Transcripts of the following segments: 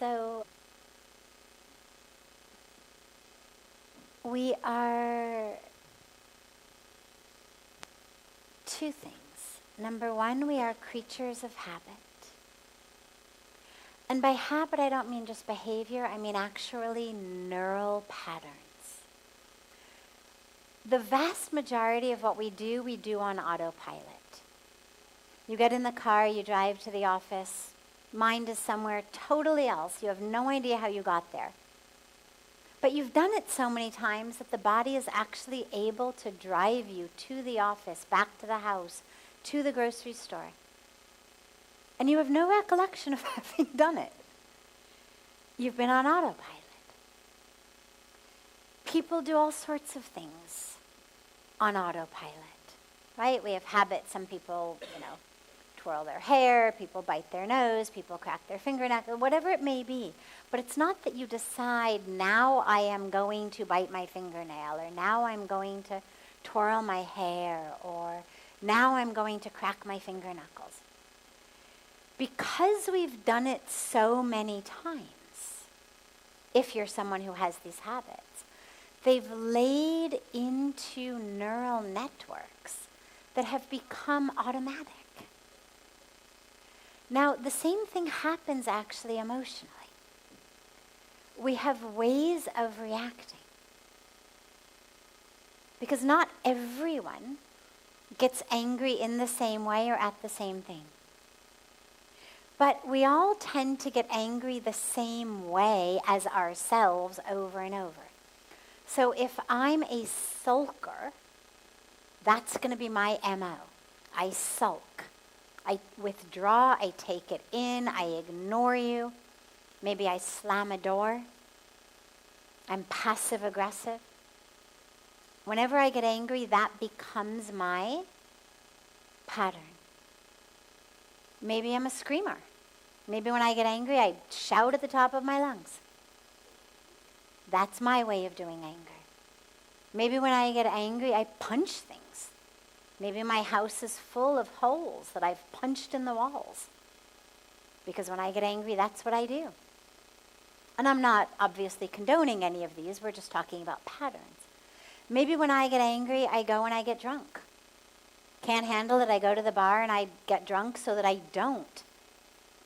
So we are two things. Number one, we are creatures of habit. And by habit, I don't mean just behavior, I mean actually neural patterns. The vast majority of what we do on autopilot. You get in the car, you drive to the office, mind is somewhere totally else. You have no idea how you got there. But you've done it so many times that the body is actually able to drive you to the office, back to the house, to the grocery store. And you have no recollection of having done it. You've been on autopilot. People do all sorts of things on autopilot, right? We have habits. Some people, twirl their hair, people bite their nose, people crack their fingernail, whatever it may be. But it's not that you decide, now I am going to bite my fingernail, or now I'm going to twirl my hair, or now I'm going to crack my fingerknuckles. Because we've done it so many times, if you're someone who has these habits, they've laid into neural networks that have become automatic. Now, the same thing happens actually emotionally. We have ways of reacting. Because not everyone gets angry in the same way or at the same thing. But we all tend to get angry the same way as ourselves over and over. So if I'm a sulker, that's going to be my MO. I sulk. I withdraw, I take it in, I ignore you. Maybe I slam a door. I'm passive aggressive. Whenever I get angry, that becomes my pattern. Maybe I'm a screamer. Maybe when I get angry, I shout at the top of my lungs. That's my way of doing anger. Maybe when I get angry, I punch things. Maybe my house is full of holes that I've punched in the walls. Because when I get angry, that's what I do. And I'm not obviously condoning any of these. We're just talking about patterns. Maybe when I get angry, I go and I get drunk. Can't handle it, I go to the bar and I get drunk so that I don't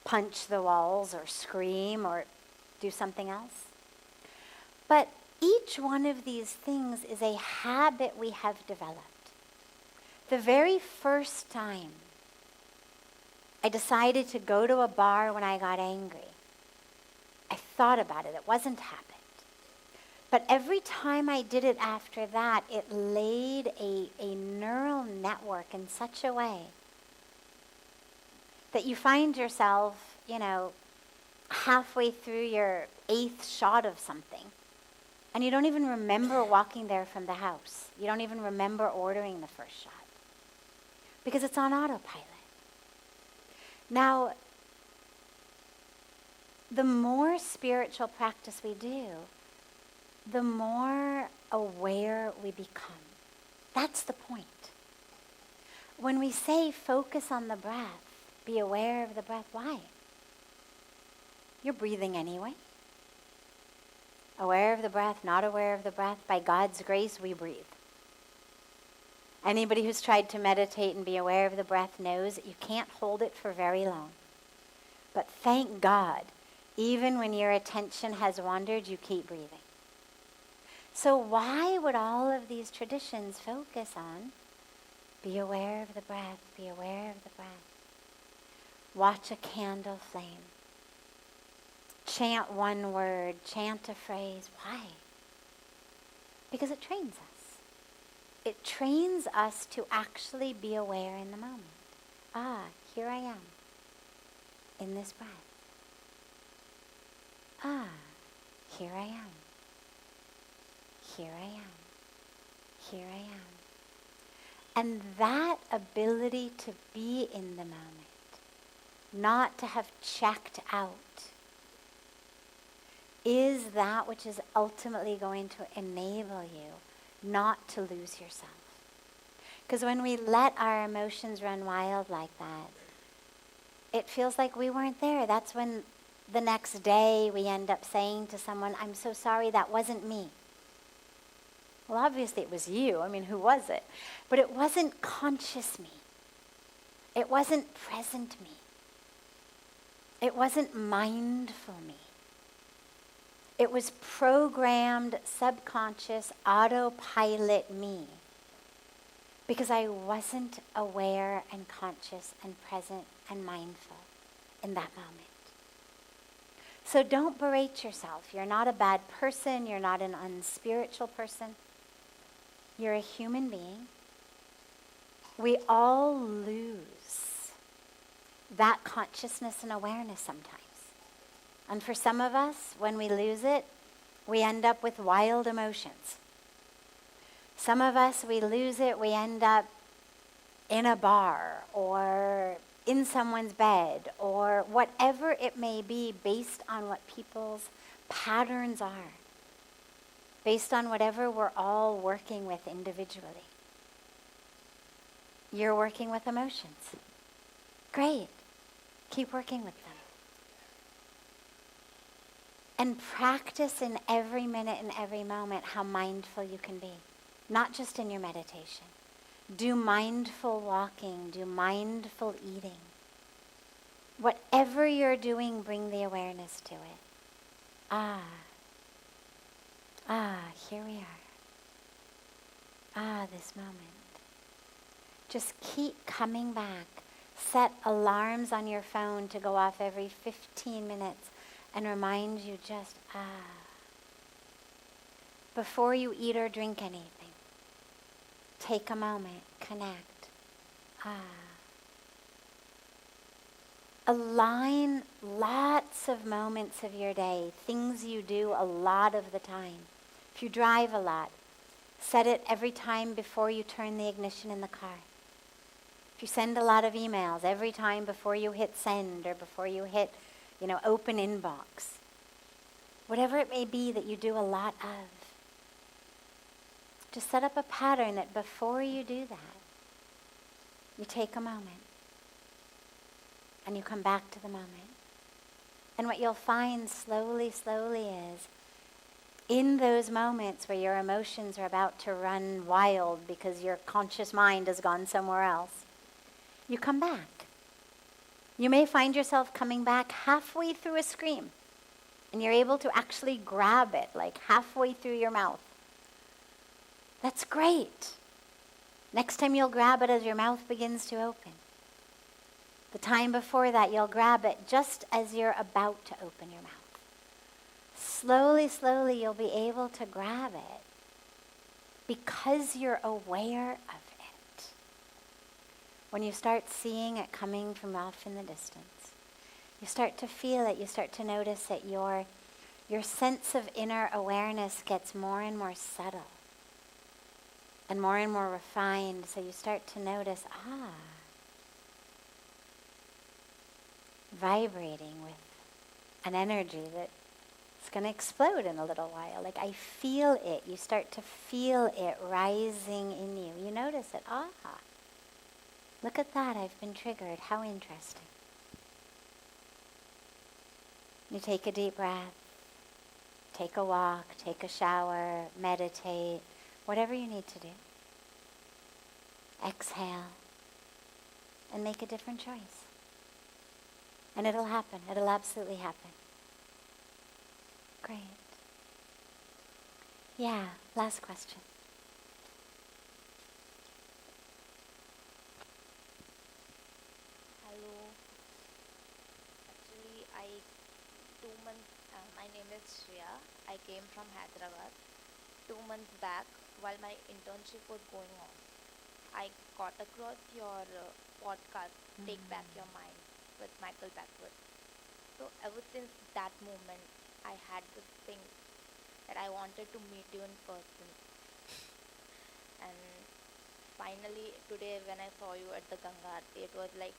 punch the walls or scream or do something else. But each one of these things is a habit we have developed. The very first time I decided to go to a bar when I got angry, I thought about it. It wasn't habit. But every time I did it after that, it laid a neural network in such a way that you find yourself, halfway through your 8th shot of something, and you don't even remember walking there from the house. You don't even remember ordering the first shot because it's on autopilot. Now, the more spiritual practice we do, the more aware we become. That's the point. When we say focus on the breath, be aware of the breath, why? You're breathing anyway. Aware of the breath, not aware of the breath, by God's grace, we breathe. Anybody who's tried to meditate and be aware of the breath knows that you can't hold it for very long. But thank God, even when your attention has wandered, you keep breathing. So why would all of these traditions focus on be aware of the breath, be aware of the breath? Watch a candle flame. Chant one word, chant a phrase. Why? Because it trains us. It trains us to actually be aware in the moment. Ah, here I am, in this breath. Ah, here I am. Here I am. Here I am. And that ability to be in the moment, not to have checked out, is that which is ultimately going to enable you not to lose yourself. Because when we let our emotions run wild like that, it feels like we weren't there. That's when the next day we end up saying to someone, I'm so sorry, that wasn't me. Well, obviously it was you. I mean, who was it? But it wasn't conscious me. It wasn't present me. It wasn't mindful me. It was programmed, subconscious, autopilot me. Because I wasn't aware and conscious and present and mindful in that moment. So don't berate yourself. You're not a bad person. You're not an unspiritual person. You're a human being. We all lose that consciousness and awareness sometimes. And for some of us, when we lose it, we end up with wild emotions. Some of us, we lose it, we end up in a bar or in someone's bed or whatever it may be, based on what people's patterns are, based on whatever we're all working with individually. You're working with emotions. Great. Keep working with them. And practice in every minute and every moment how mindful you can be. Not just in your meditation. Do mindful walking. Do mindful eating. Whatever you're doing, bring the awareness to it. Here we are. This moment. Just keep coming back. Set alarms on your phone to go off every 15 minutes and remind you just, before you eat or drink anything. Take a moment, connect. Align lots of moments of your day, things you do a lot of the time. If you drive a lot, set it every time before you turn the ignition in the car. If you send a lot of emails, every time before you hit send or before you hit, open inbox. Whatever it may be that you do a lot of. Just set up a pattern that before you do that, you take a moment and you come back to the moment. And what you'll find slowly is, in those moments where your emotions are about to run wild because your conscious mind has gone somewhere else, you come back. You may find yourself coming back halfway through a scream, and you're able to actually grab it, like halfway through your mouth. That's great. Next time you'll grab it as your mouth begins to open. The time before that, you'll grab it just as you're about to open your mouth. Slowly, you'll be able to grab it because you're aware of it. When you start seeing it coming from off in the distance, you start to feel it, you start to notice that your sense of inner awareness gets more and more subtle and more refined, so you start to notice, vibrating with an energy that's going to explode in a little while. Like, I feel it. You start to feel it rising in you. You notice it. Look at that. I've been triggered. How interesting. You take a deep breath. Take a walk. Take a shower. Meditate. Whatever you need to do. Exhale. And make a different choice. And it'll happen. It'll absolutely happen. Great. Yeah, last question. Hello. Actually, my name is Shreya. I came from Hyderabad. 2 months back, while my internship was going on, I got across your podcast, Take Back Your Mind, with Michael Backward. So ever since that moment, I had this thing that I wanted to meet you in person. And finally, today when I saw you at the Ganga Aarti, it was like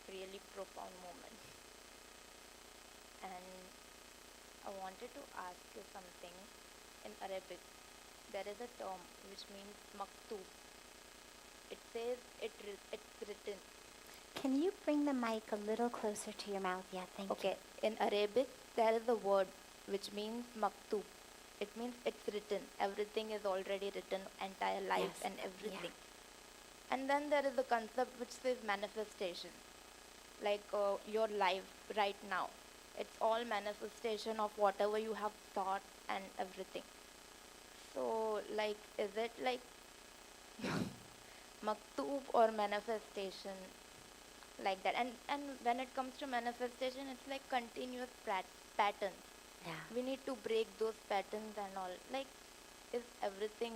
really profound moment. And I wanted to ask you something. In Arabic, there is a term which means maktub. It says it's written. Can you bring the mic a little closer to your mouth? Yeah, thank you. Okay, In Arabic, there is a word which means maktub. It means it's written. Everything is already written, entire life Yes. and everything. And then there is a concept which says manifestation. Like your life right now. It's all manifestation of whatever you have thought and everything. So, like, is it like maktub or manifestation like that? And when it comes to manifestation, it's like continuous patterns. Yeah. We need to break those patterns and all. Like, is everything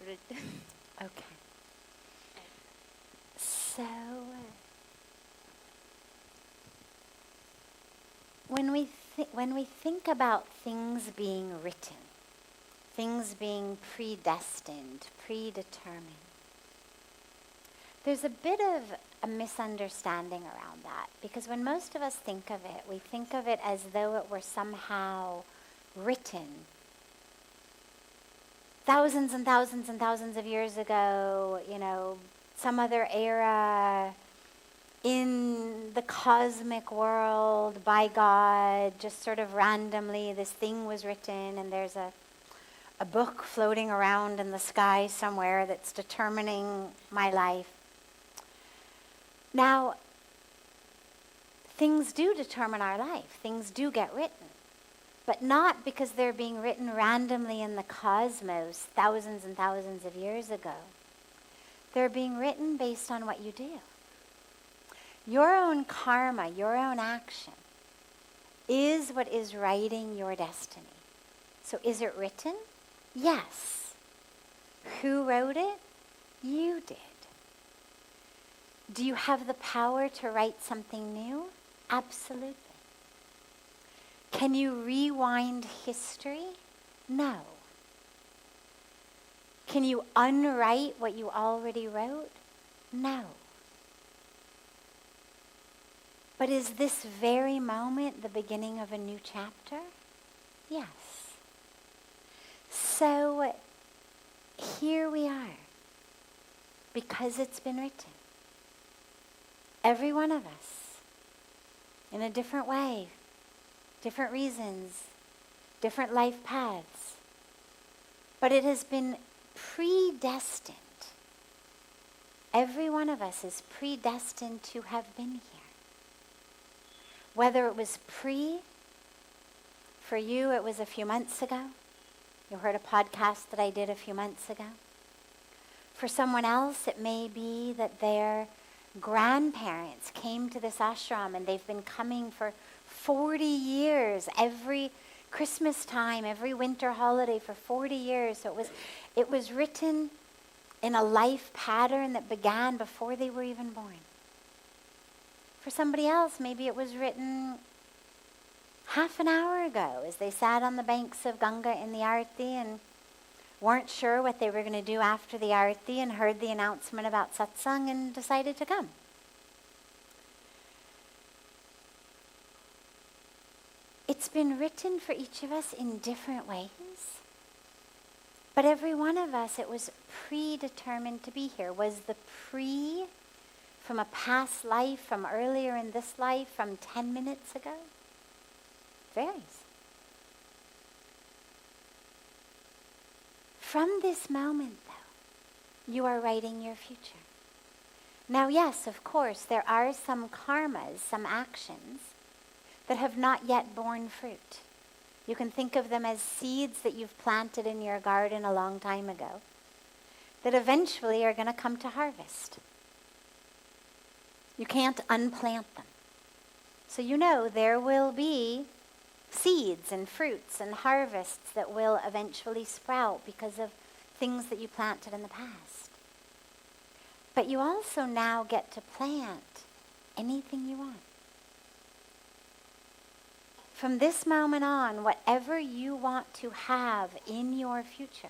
written? Okay. So, when we think about things being written, things being predestined, predetermined, there's a bit of a misunderstanding around that, because when most of us think of it, we think of it as though it were somehow written thousands and thousands and thousands of years ago, some other era in the cosmic world by God, just sort of randomly this thing was written, and there's a book floating around in the sky somewhere that's determining my life. Now, things do determine our life. Things do get written. But not because they're being written randomly in the cosmos thousands and thousands of years ago. They're being written based on what you do. Your own karma, your own action, is what is writing your destiny. So is it written? Yes. Who wrote it? You did. Do you have the power to write something new? Absolutely. Can you rewind history? No. Can you unwrite what you already wrote? No. But is this very moment the beginning of a new chapter? Yes. So here we are, because it's been written. Every one of us, in a different way, different reasons, different life paths. But it has been predestined. Every one of us is predestined to have been here. Whether it was for you it was a few months ago. You heard a podcast that I did a few months ago. For someone else, it may be that their grandparents came to this ashram and they've been coming for 40 years, every Christmas time, every winter holiday for 40 years. So it was written in a life pattern that began before they were even born. For somebody else, maybe it was written half an hour ago as they sat on the banks of Ganga in the Arati and weren't sure what they were going to do after the Arati and heard the announcement about Satsang and decided to come. It's been written for each of us in different ways. But every one of us, it was predetermined to be here. Was the pre from a past life, from earlier in this life, from 10 minutes ago? Varies. From this moment, though, you are writing your future. Now, yes, of course, there are some karmas, some actions that have not yet borne fruit. You can think of them as seeds that you've planted in your garden a long time ago that eventually are going to come to harvest. You can't unplant them. So there will be seeds and fruits and harvests that will eventually sprout because of things that you planted in the past. But you also now get to plant anything you want. From this moment on, whatever you want to have in your future,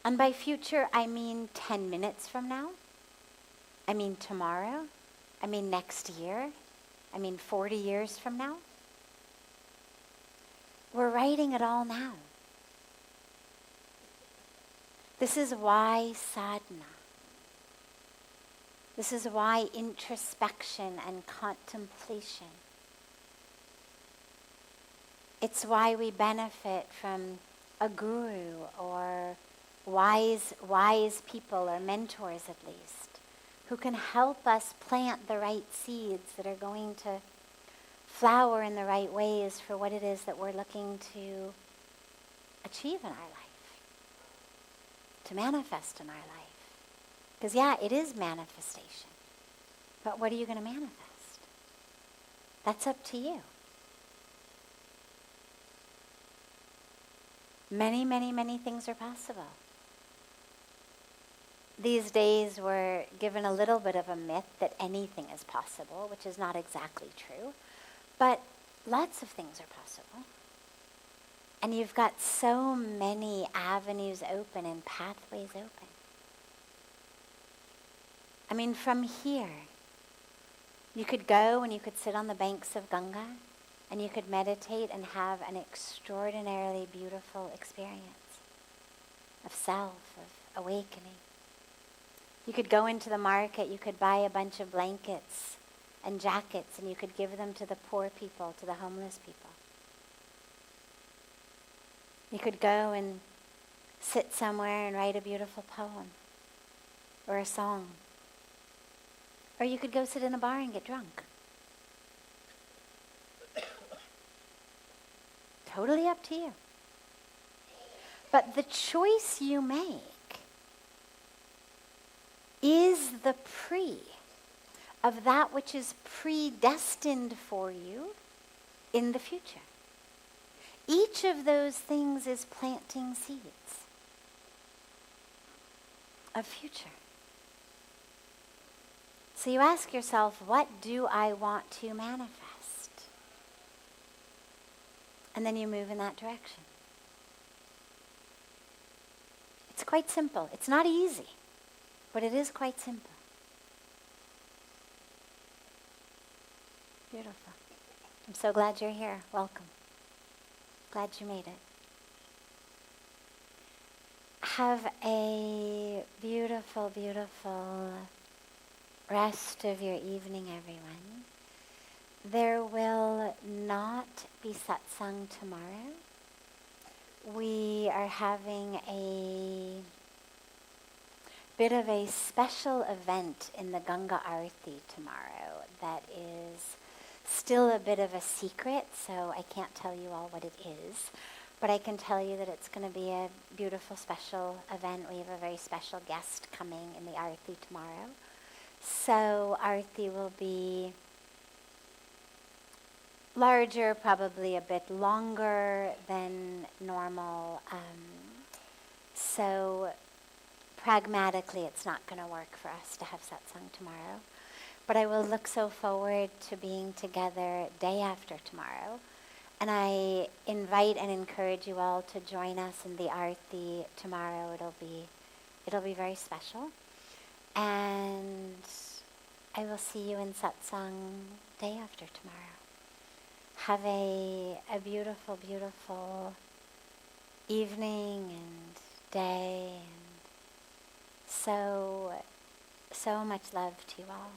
and by future I mean 10 minutes from now, I mean tomorrow, I mean next year, I mean 40 years from now, we're writing it all now. This is why sadhana. This is why introspection and contemplation. It's why we benefit from a guru or wise people or mentors at least, who can help us plant the right seeds that are going to flower in the right ways for what it is that we're looking to achieve in our life, to manifest in our life. Because yeah, it is manifestation. But what are you going to manifest? That's up to you. Many, many, many things are possible. These days we're given a little bit of a myth that anything is possible, which is not exactly true. But lots of things are possible. And you've got so many avenues open and pathways open. I mean, from here, you could go and you could sit on the banks of Ganga and you could meditate and have an extraordinarily beautiful experience of self, of awakening. You could go into the market, you could buy a bunch of blankets and jackets, and you could give them to the poor people, to the homeless people. You could go and sit somewhere and write a beautiful poem or a song. Or you could go sit in a bar and get drunk. Totally up to you. But the choice you make is the of that which is predestined for you in the future. Each of those things is planting seeds of future. So you ask yourself, what do I want to manifest? And then you move in that direction. It's quite simple. It's not easy, but it is quite simple. Beautiful. I'm so glad you're here. Welcome. Glad you made it. Have a beautiful, beautiful rest of your evening, everyone. There will not be satsang tomorrow. We are having a bit of a special event in the Ganga Arati tomorrow that is still a bit of a secret, so I can't tell you all what it is. But I can tell you that it's going to be a beautiful special event. We have a very special guest coming in the Arati tomorrow. So Arati will be larger, probably a bit longer than normal. So pragmatically, it's not going to work for us to have satsang tomorrow. But I will look so forward to being together day after tomorrow. And I invite and encourage you all to join us in the Arati tomorrow. It'll be very special. And I will see you in satsang day after tomorrow. Have a beautiful, beautiful evening and day, and so much love to you all.